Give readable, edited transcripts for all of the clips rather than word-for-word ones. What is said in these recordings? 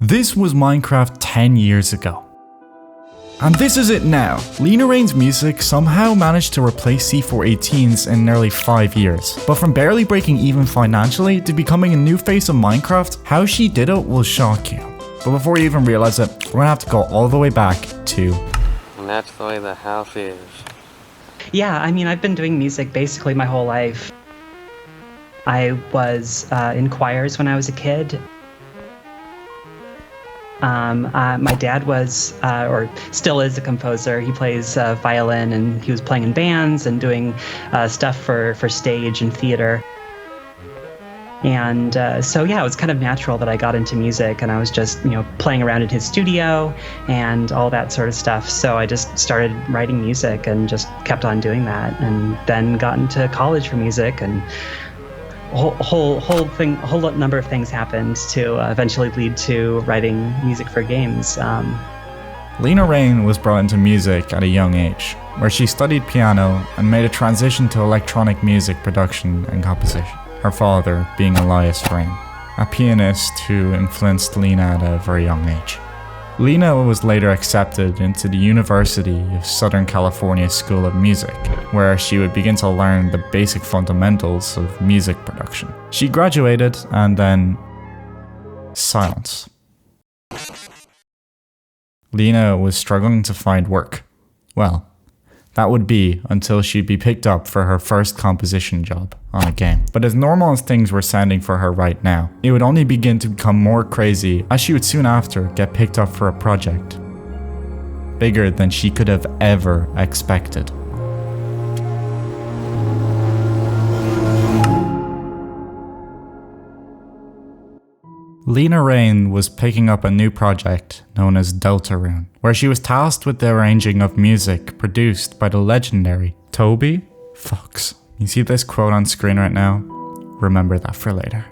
This was Minecraft 10 years ago. And this is it now. Lena Raine's music somehow managed to replace C418's in nearly 5 years. But from barely breaking even financially to becoming a new face of Minecraft, how she did it will shock you. But before you even realize it, we're gonna have to go all the way back to... And that's the way the house is. Yeah, I mean, I've been doing music basically my whole life. I was in choirs when I was a kid. My dad was, or still is, a composer. He plays violin, and he was playing in bands and doing stuff for stage and theater. And so yeah, it was kind of natural that I got into music, and I was just, playing around in his studio and all that sort of stuff. So I just started writing music and just kept on doing that, and then got into college for music, and whole number of things happened to eventually lead to writing music for games. Lena Raine was brought into music at a young age, where she studied piano and made a transition to electronic music production and composition. Her father being Elias Raine, a pianist who influenced Lena at a very young age. Lena was later accepted into the University of Southern California School of Music, where she would begin to learn the basic fundamentals of music production. She graduated, and then... silence. Lena was struggling to find work. Well, that would be until she'd be picked up for her first composition job on a game. But as normal as things were sounding for her right now, it would only begin to become more crazy as she would soon after get picked up for a project bigger than she could have ever expected. Lena Raine was picking up a new project known as Deltarune, where she was tasked with the arranging of music produced by the legendary Toby Fox. You see this quote on screen right now? Remember that for later.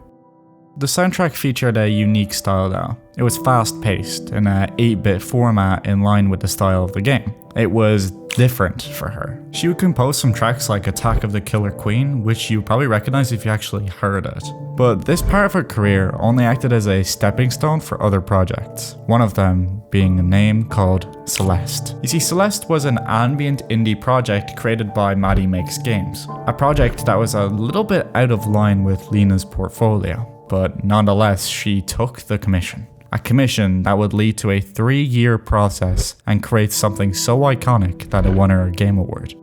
The soundtrack featured a unique style though. It was fast-paced in a 8-bit format in line with the style of the game. It was different for her. She would compose some tracks like Attack of the Killer Queen, which you probably recognize if you actually heard it. But this part of her career only acted as a stepping stone for other projects, one of them being a name called Celeste. You see, Celeste was an ambient indie project created by Maddie Makes Games, a project that was a little bit out of line with Lena's portfolio, but nonetheless she took the commission. A commission that would lead to a 3-year process and create something so iconic that it won her a Game Award.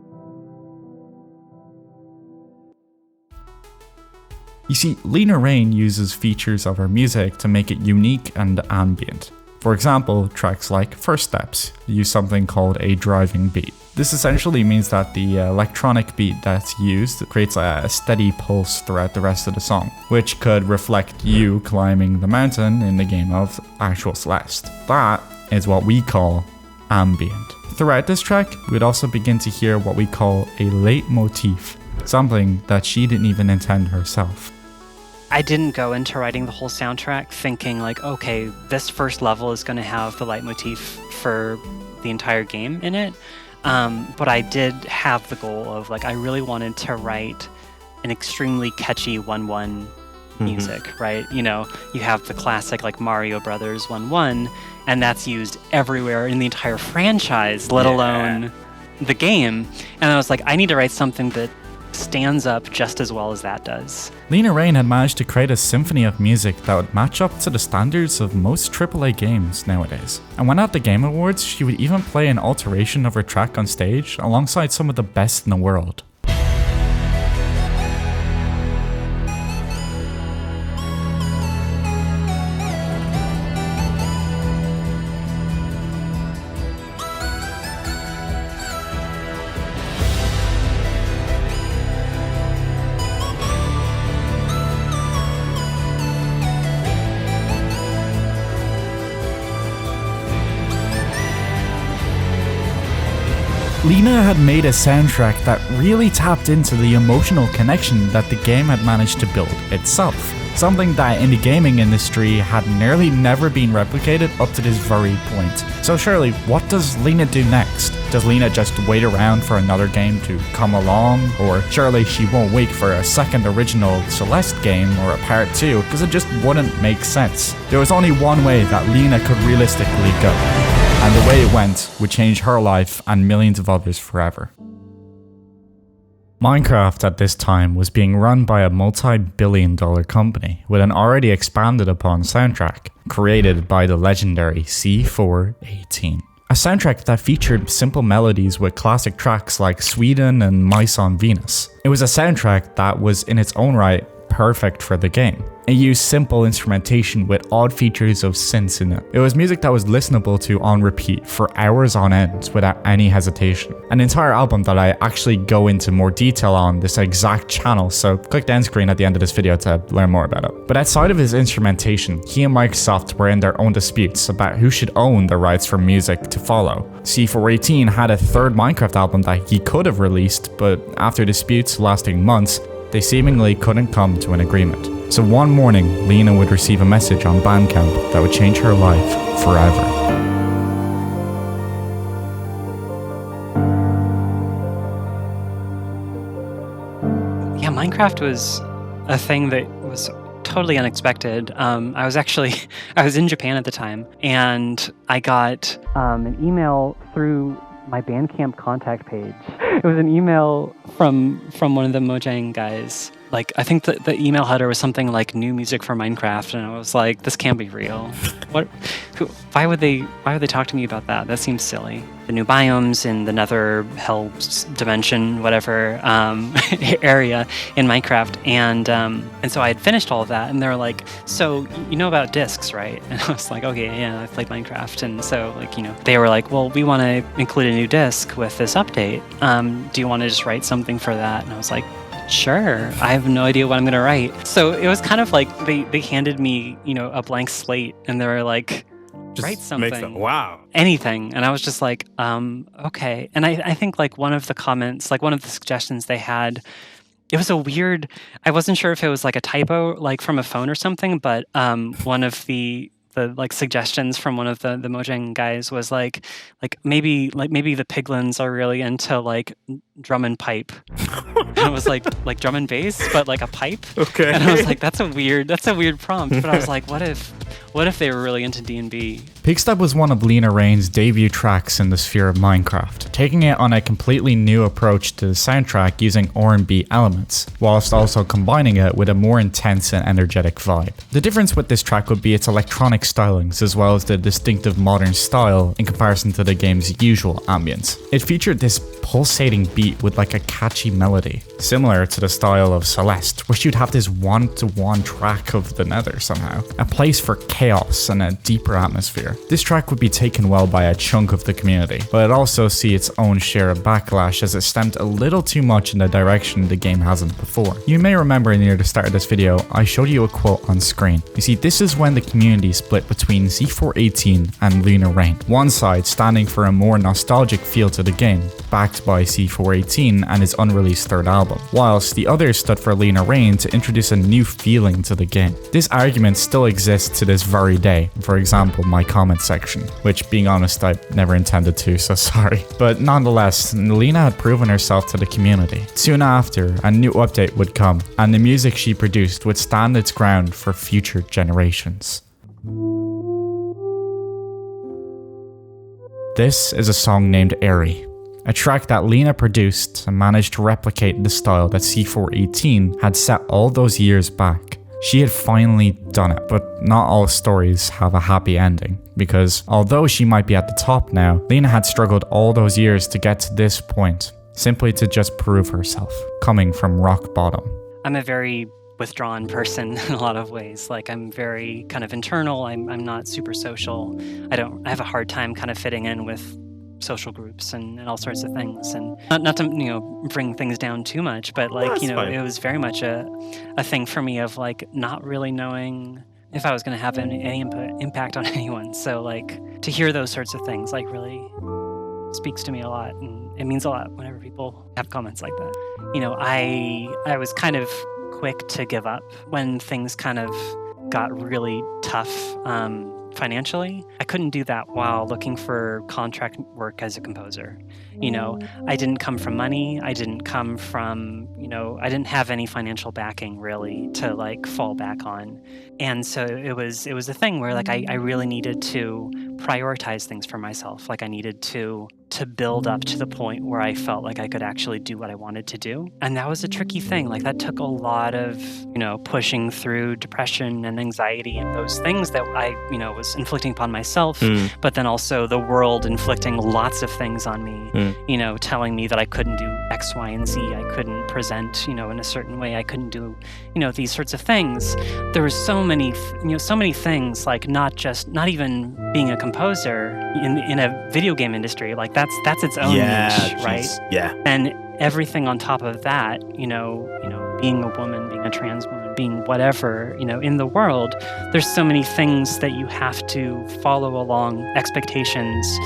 You see, Lena Raine uses features of her music to make it unique and ambient. For example, tracks like First Steps use something called a driving beat. This essentially means that the electronic beat that's used creates a steady pulse throughout the rest of the song, which could reflect you climbing the mountain in the game of actual Celeste. That is what we call ambient. Throughout this track, we'd also begin to hear what we call a leitmotif, something that she didn't even intend herself. I didn't go into writing the whole soundtrack thinking like, okay, this first level is going to have the leitmotif for the entire game in it. But I did have the goal of like, I really wanted to write an extremely catchy 1-1 music, right? You have the classic like Mario Brothers 1-1, and that's used everywhere in the entire franchise, let alone the game. And I was like, I need to write something that stands up just as well as that does. Lena Raine had managed to create a symphony of music that would match up to the standards of most AAA games nowadays. And when at the Game Awards, she would even play an alteration of her track on stage alongside some of the best in the world. Lena had made a soundtrack that really tapped into the emotional connection that the game had managed to build itself. something that in the gaming industry had nearly never been replicated up to this very point. So surely, what does Lena do next? Does Lena just wait around for another game to come along? Or surely she won't wait for a second original Celeste game or a part 2, because it just wouldn't make sense. There was only one way that Lena could realistically go, and the way it went would change her life and millions of others forever. Minecraft at this time was being run by a multi-billion-dollar company with an already expanded upon soundtrack, created by the legendary C418. A soundtrack that featured simple melodies with classic tracks like Sweden and Mice on Venus. It was a soundtrack that was in its own right perfect for the game. It used simple instrumentation with odd features of synths in it. It was music that was listenable to on repeat for hours on end without any hesitation. An entire album that I actually go into more detail on this exact channel, so click the end screen at the end of this video to learn more about it. But outside of his instrumentation, he and Microsoft were in their own disputes about who should own the rights for music to follow. C418 had a third Minecraft album that he could have released, but after disputes lasting months, they seemingly couldn't come to an agreement. So one morning, Lena would receive a message on Bandcamp that would change her life forever. Yeah, Minecraft was a thing that was totally unexpected. I was in Japan at the time, and I got an email through my Bandcamp contact page. It was an email from one of the Mojang guys. Like, I think the email header was something like "new music for Minecraft," and I was like, "This can't be real. Why would they talk to me about that? That seems silly." The new biomes in the Nether Hell dimension, whatever area in Minecraft, and so I had finished all of that, and they were like, "So you know about discs, right?" And I was like, "Okay, yeah, I've played Minecraft," and so they were like, "Well, we want to include a new disc with this update. Do you want to just write something for that?" And I was like, sure. I have no idea what I'm going to write. So it was kind of like they handed me, a blank slate, and they were like, just write something. Wow. Anything. And I was just like, okay. And I think like one of the comments, like one of the suggestions they had, it was I wasn't sure if it was like a typo, like from a phone or something, but one of the like suggestions from one of the Mojang guys was like maybe the piglins are really into like drum and pipe. And it was like drum and bass, but like a pipe. Okay. And I was like, that's a weird prompt. But I was like, what if they were really into D&B? Pigstep was one of Lena Raine's debut tracks in the sphere of Minecraft, taking it on a completely new approach to the soundtrack using R&B elements, whilst also combining it with a more intense and energetic vibe. The difference with this track would be its electronic stylings as well as the distinctive modern style in comparison to the game's usual ambience. It featured this pulsating beat with like a catchy melody, similar to the style of Celeste, where you'd have this one-to-one track of the Nether somehow, a place for chaos and a deeper atmosphere. This track would be taken well by a chunk of the community, but it also see its own share of backlash as it stemmed a little too much in the direction the game hasn't before. You may remember near the start of this video, I showed you a quote on screen. You see, this is when the community split between C418 and Lena Raine. One side standing for a more nostalgic feel to the game, backed by C418 and his unreleased third album, whilst the other stood for Lena Raine to introduce a new feeling to the game. This argument still exists to this very day, for example my comment section, which being honest I never intended to, so sorry. But nonetheless, Lena had proven herself to the community. Soon after, a new update would come, and the music she produced would stand its ground for future generations. This is a song named Airy, a track that Lena produced and managed to replicate the style that C418 had set all those years back. She had finally done it, but not all stories have a happy ending, because although she might be at the top now, Lena had struggled all those years to get to this point, simply to just prove herself, coming from rock bottom. I'm a very withdrawn person in a lot of ways. Like, I'm very kind of internal. I'm not super social. I have a hard time kind of fitting in with social groups and all sorts of things, and not to bring things down too much, but like it was very much a thing for me of like not really knowing if I was going to have any impact on anyone. So like to hear those sorts of things like really speaks to me a lot, and it means a lot whenever people have comments like that. I was kind of quick to give up when things kind of got really tough financially. I couldn't do that while looking for contract work as a composer. You know, I didn't come from money. I didn't come from, I didn't have any financial backing really to like fall back on. And so it was a thing where like I really needed to prioritize things for myself. Like I needed to build up to the point where I felt like I could actually do what I wanted to do. And that was a tricky thing. Like that took a lot of, pushing through depression and anxiety and those things that I, was inflicting upon myself, but then also the world inflicting lots of things on me, telling me that I couldn't do X, Y, and Z. I couldn't present, in a certain way. I couldn't do, these sorts of things. There were so many things, like not even being a composer in a video game industry. Like that's its own niche, right? Yeah. And everything on top of that, being a woman, being a trans woman, being whatever, in the world, there's so many things that you have to follow along, expectations,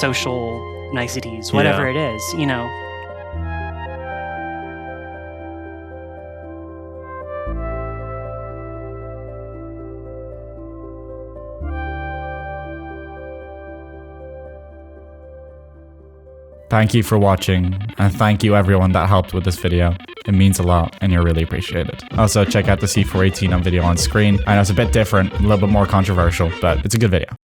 social niceties, whatever it is, Thank you for watching, and thank you everyone that helped with this video. It means a lot, and you're really appreciated. Also, check out the C418 video on screen. I know it's a bit different, a little bit more controversial, but it's a good video.